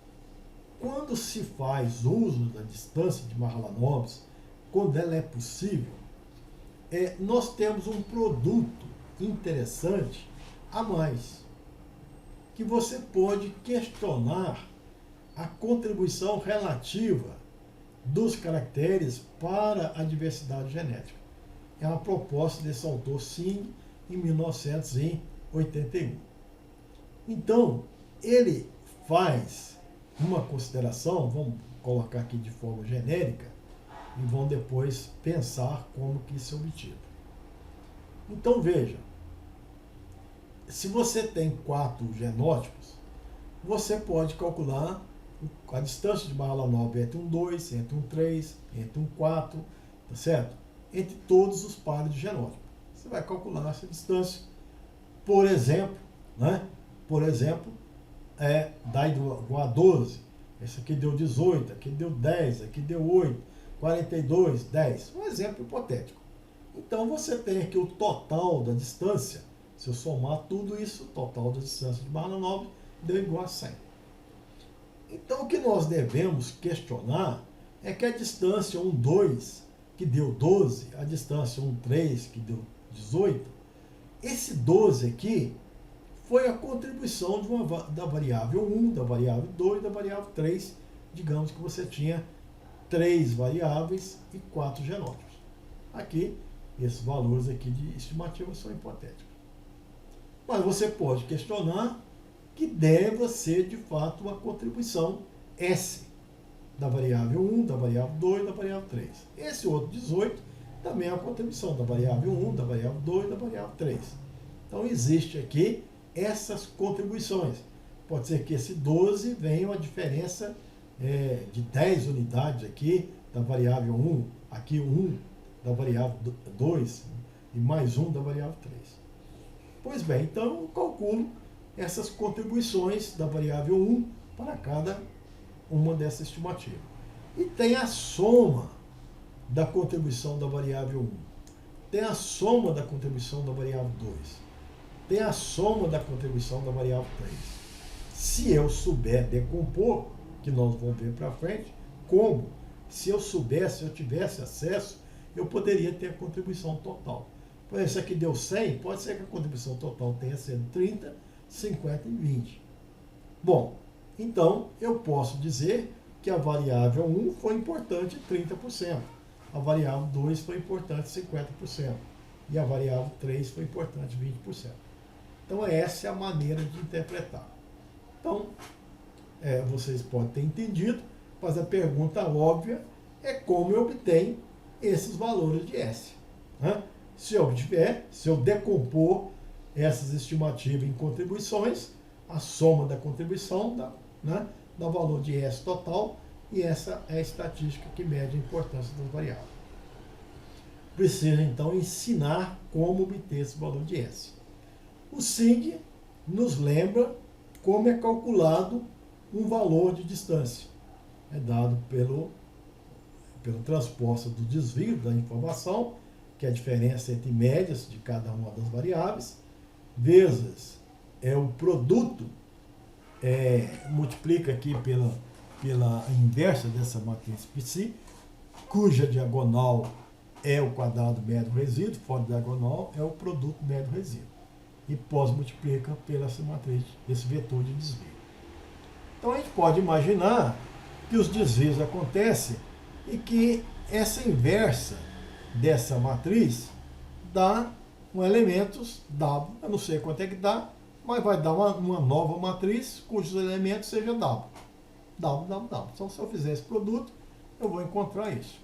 quando se faz uso da distância de Mahalanobis, quando ela é possível, nós temos um produto interessante a mais, que você pode questionar a contribuição relativa dos caracteres para a diversidade genética. É uma proposta desse autor Singh, em 1981. Então, ele faz uma consideração, vamos colocar aqui de forma genérica, e vão depois pensar como que isso é obtido. Então, veja, se você tem 4 genótipos, você pode calcular a distância de Mahalanobis entre um 2, entre um 3, entre um 4, tá certo? Entre todos os pares de genótipo. Você vai calcular essa distância. Por exemplo, dá igual a 12. Esse aqui deu 18, aqui deu 10, aqui deu 8, 42, 10. Um exemplo hipotético. Então, você tem aqui o total da distância. Se eu somar tudo isso, o total da distância de Mahalanobis deu igual a 100. Então, o que nós devemos questionar é que a distância 1, 2, que deu 12, a distância 1, 3, que deu 18, esse 12 aqui foi a contribuição da variável 1, da variável 2 e da variável 3. Digamos que você tinha 3 variáveis e 4 genótipos. Aqui, esses valores aqui de estimativa são hipotéticos. Mas você pode questionar que deva ser, de fato, uma contribuição S, da variável 1, da variável 2 e da variável 3. Esse outro 18 também é a contribuição da variável 1, da variável 2 e da variável 3. Então, existe aqui essas contribuições. Pode ser que esse 12 venha uma diferença de 10 unidades aqui da variável 1, aqui 1 da variável 2 e mais 1 da variável 3. Pois bem, então eu calculo essas contribuições da variável 1 para cada uma dessas estimativas. E tem a soma da contribuição da variável 1. Tem a soma da contribuição da variável 2. Tem a soma da contribuição da variável 3. Se eu souber decompor, que nós vamos ver para frente, como, se eu tivesse acesso, eu poderia ter a contribuição total. Por exemplo, isso aqui deu 100, pode ser que a contribuição total tenha sido 30, 50 e 20. Bom, então eu posso dizer que a variável 1 foi importante 30%, a variável 2 foi importante 50%, e a variável 3 foi importante 20%. Então, essa é a maneira de interpretar. Então, vocês podem ter entendido, mas a pergunta óbvia é como eu obtenho esses valores de S. Né? Se eu decompor essas estimativas em contribuições, a soma da contribuição dá valor de S total, e essa é a estatística que mede a importância das variáveis. Precisa, então, ensinar como obter esse valor de S. O SIG nos lembra como é calculado um valor de distância. É dado pelo transposto do desvio da informação, que é a diferença entre médias de cada uma das variáveis, vezes o produto, multiplica aqui pela inversa dessa matriz Psi, cuja diagonal é o quadrado médio resíduo, fora diagonal é o produto médio resíduo. E pós-multiplica pela essa matriz, esse vetor de desvio. Então a gente pode imaginar que os desvios acontecem e que essa inversa dessa matriz dá um elementos W, eu não sei quanto é que dá, mas vai dar uma nova matriz cujos elementos sejam W. W. Então, se eu fizer esse produto, eu vou encontrar isso.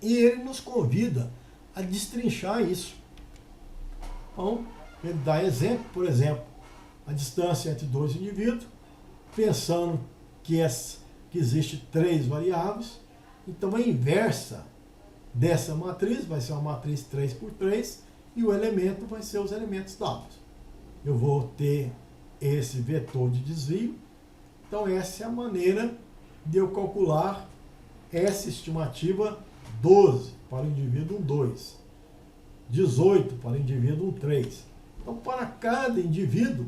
E ele nos convida a destrinchar isso. Então, ele dá exemplo, por exemplo, a distância entre dois indivíduos, pensando que existe 3 variáveis. Então, a inversa dessa matriz vai ser uma matriz 3 por 3 e o elemento vai ser os elementos W. Eu vou ter esse vetor de desvio. Então, essa é a maneira de eu calcular essa estimativa 12 para o indivíduo 2, 18 para o indivíduo 3. Então, para cada indivíduo,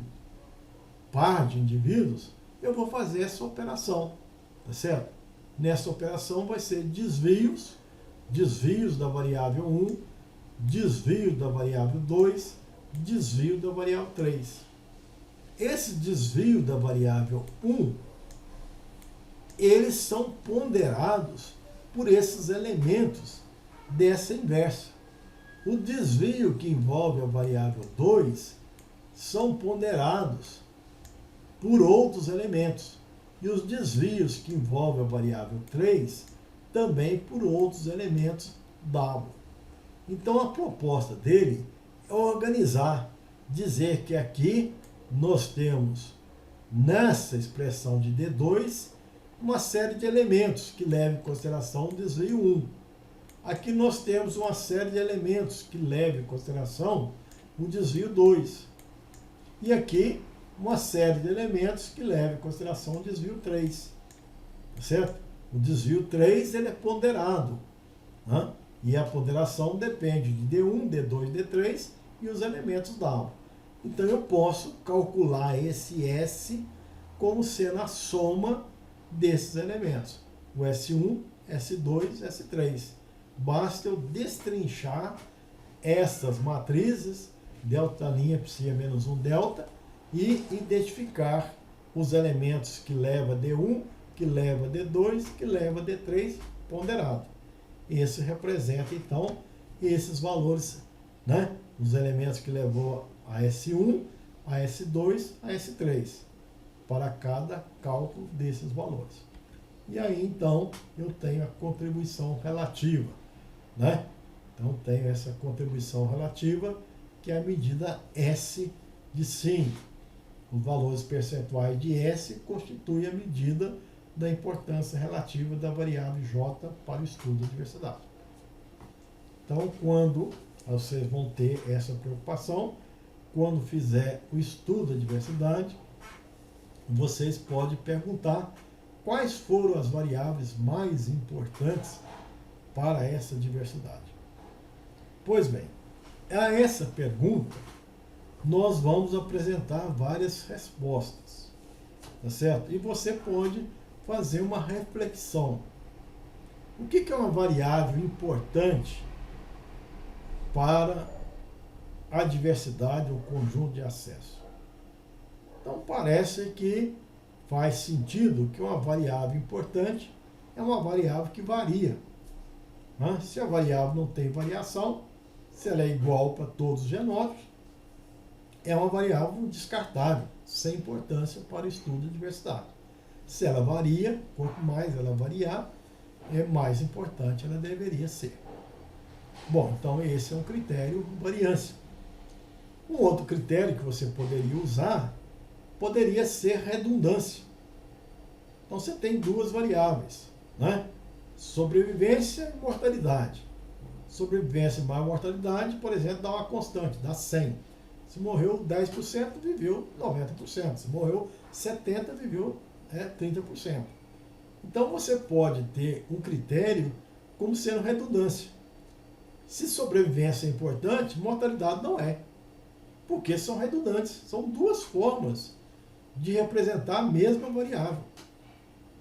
par de indivíduos, eu vou fazer essa operação, tá certo? Nessa operação vai ser desvios da variável 1, desvio da variável 2, desvio da variável 3. Esse desvio da variável 1, eles são ponderados por esses elementos dessa inversa. O desvio que envolve a variável 2 são ponderados por outros elementos. E os desvios que envolvem a variável 3 também por outros elementos W. Então, a proposta dele é organizar, dizer que aqui nós temos, nessa expressão de D2, uma série de elementos que levam em consideração o desvio 1. Aqui nós temos uma série de elementos que levam em consideração o desvio 2. E aqui, uma série de elementos que levam em consideração o desvio 3. Certo? O desvio 3 ele é ponderado. Né? E a ponderação depende de D1, D2, D3 e os elementos W. Então eu posso calcular esse S como sendo a soma desses elementos. O S1, S2, S3. Basta eu destrinchar essas matrizes, delta' psi é menos 1 delta, e identificar os elementos que leva D1, que leva D2, que leva D3 ponderado. Esse representa, então, esses valores, né? Os elementos que levou a S1, a S2, a S3, para cada cálculo desses valores. E aí, então, eu tenho a contribuição relativa, né? Então, tenho essa contribuição relativa, que é a medida S de 5. Os valores percentuais de S constituem a medida da importância relativa da variável J para o estudo da diversidade. Então, quando vocês vão ter essa preocupação, quando fizer o estudo da diversidade, vocês podem perguntar quais foram as variáveis mais importantes para essa diversidade. Pois bem, a essa pergunta, nós vamos apresentar várias respostas, tá certo? E você pode fazer uma reflexão. O que é uma variável importante para a diversidade ou conjunto de acesso? Então, parece que faz sentido que uma variável importante é uma variável que varia. Né? Se a variável não tem variação, se ela é igual para todos os genótipos, é uma variável descartável, sem importância para o estudo da diversidade. Se ela varia, quanto mais ela variar, mais importante ela deveria ser. Bom, então esse é um critério variância. Um outro critério que você poderia usar poderia ser redundância. Então você tem duas variáveis, né? Sobrevivência e mortalidade. Sobrevivência mais mortalidade, por exemplo, dá uma constante, dá 100. Se morreu 10%, viveu 90%. Se morreu 70%, viveu 30%. Então você pode ter um critério como sendo redundância. Se sobrevivência é importante, mortalidade não é. Porque são redundantes. São duas formas de representar a mesma variável.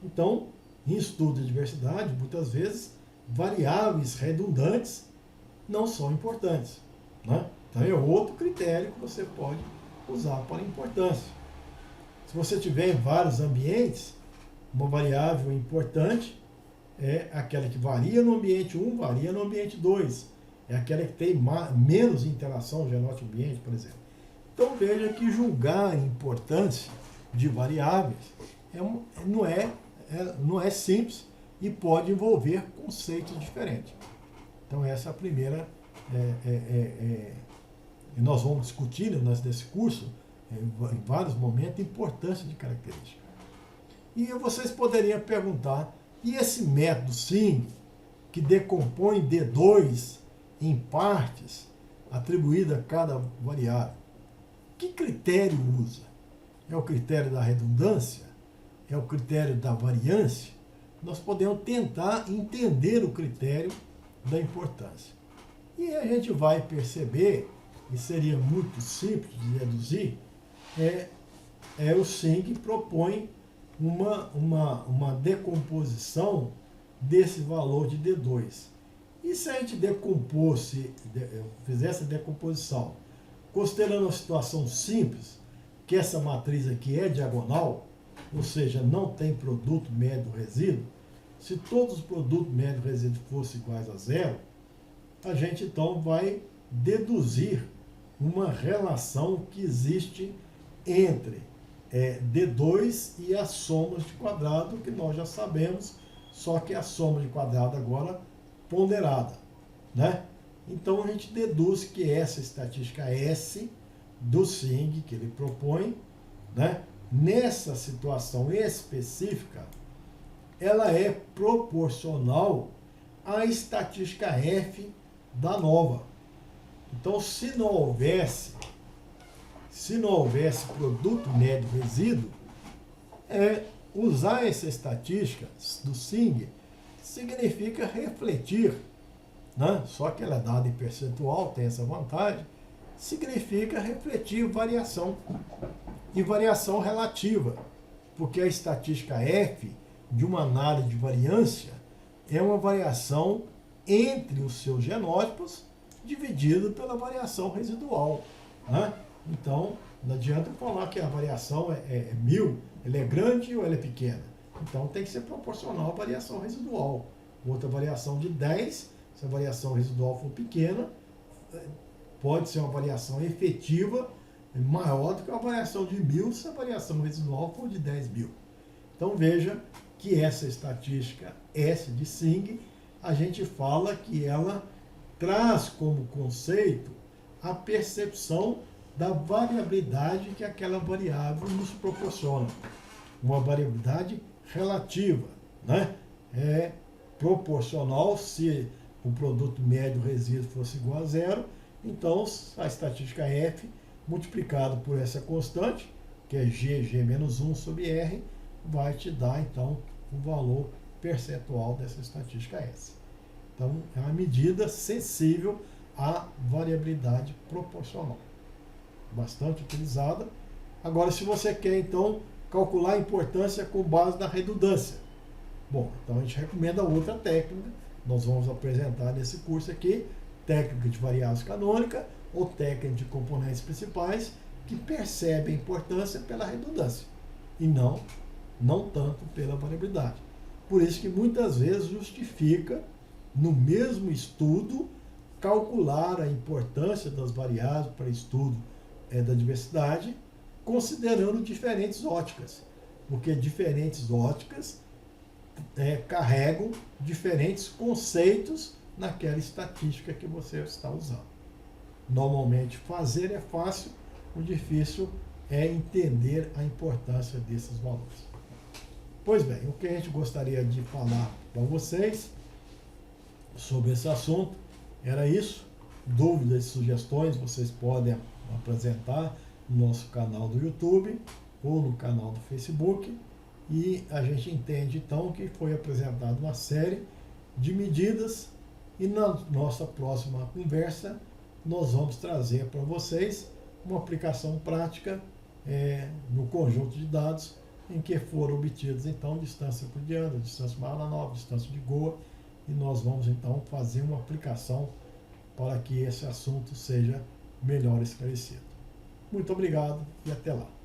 Então, em estudo de diversidade, muitas vezes, variáveis redundantes não são importantes. Né? Então, é outro critério que você pode usar para importância. Se você tiver em vários ambientes, uma variável importante é aquela que varia no ambiente 1, varia no ambiente 2. É aquela que tem menos interação genótipo-ambiente, por exemplo. Então, veja que julgar a importância de variáveis não é simples e pode envolver conceitos diferentes. Então, essa é a primeira. Nós vamos discutir nesse curso, em vários momentos, a importância de características. E vocês poderiam perguntar, e esse método SING, que decompõe D2 em partes atribuídas a cada variável, que critério usa? É o critério da redundância? É o critério da variância? Nós podemos tentar entender o critério da importância. E a gente vai perceber, e seria muito simples de deduzir, o SING propõe uma decomposição desse valor de D2. E se a gente fizesse a decomposição, considerando a situação simples, que essa matriz aqui é diagonal, ou seja, não tem produto médio resíduo, se todos os produtos médio resíduo fossem iguais a zero, a gente então vai deduzir uma relação que existe entre D2 e as somas de quadrado, que nós já sabemos, só que a soma de quadrado agora ponderada, né? Então a gente deduz que essa estatística S do SING que ele propõe, né, nessa situação específica, ela é proporcional à estatística F da nova. Então, se não houvesse produto médio resíduo, usar essa estatística do SING significa refletir, né? Só que ela é dada em percentual, tem essa vantagem, significa refletir variação, e variação relativa, porque a estatística F de uma análise de variância é uma variação entre os seus genótipos dividido pela variação residual, né? Então, não adianta falar que a variação é 1000, ela é grande ou ela é pequena. Então, tem que ser proporcional à variação residual. Outra variação de 10, se a variação residual for pequena, pode ser uma variação efetiva maior do que uma variação de 1000 se a variação residual for de 10.000. Então, veja que essa estatística S de SING, a gente fala que ela traz como conceito a percepção da variabilidade que aquela variável nos proporciona. Uma variabilidade relativa, né? É proporcional se o produto médio resíduo fosse igual a zero, então a estatística F multiplicado por essa constante, que é G menos 1 sobre R, vai te dar então o valor percentual dessa estatística S. Então é uma medida sensível à variabilidade proporcional. Bastante utilizada. Agora, se você quer então calcular a importância com base na redundância, bom, então a gente recomenda outra técnica. Nós vamos apresentar nesse curso aqui, técnica de variáveis canônica ou técnica de componentes principais, que percebe a importância pela redundância e não não tanto pela variabilidade. Por isso que muitas vezes justifica, no mesmo estudo, calcular a importância das variáveis para estudo da diversidade, considerando diferentes óticas, porque diferentes óticas carregam diferentes conceitos naquela estatística que você está usando. Normalmente fazer é fácil, o difícil é entender a importância desses valores. Pois bem, o que a gente gostaria de falar para vocês sobre esse assunto era isso. Dúvidas e sugestões vocês podem apresentar no nosso canal do YouTube ou no canal do Facebook, e a gente entende então que foi apresentada uma série de medidas, e na nossa próxima conversa nós vamos trazer para vocês uma aplicação prática no conjunto de dados em que foram obtidas então distância euclidiana, distância Mahalanobis, distância de Goa, e nós vamos então fazer uma aplicação para que esse assunto seja melhor esclarecido. Muito obrigado e até lá.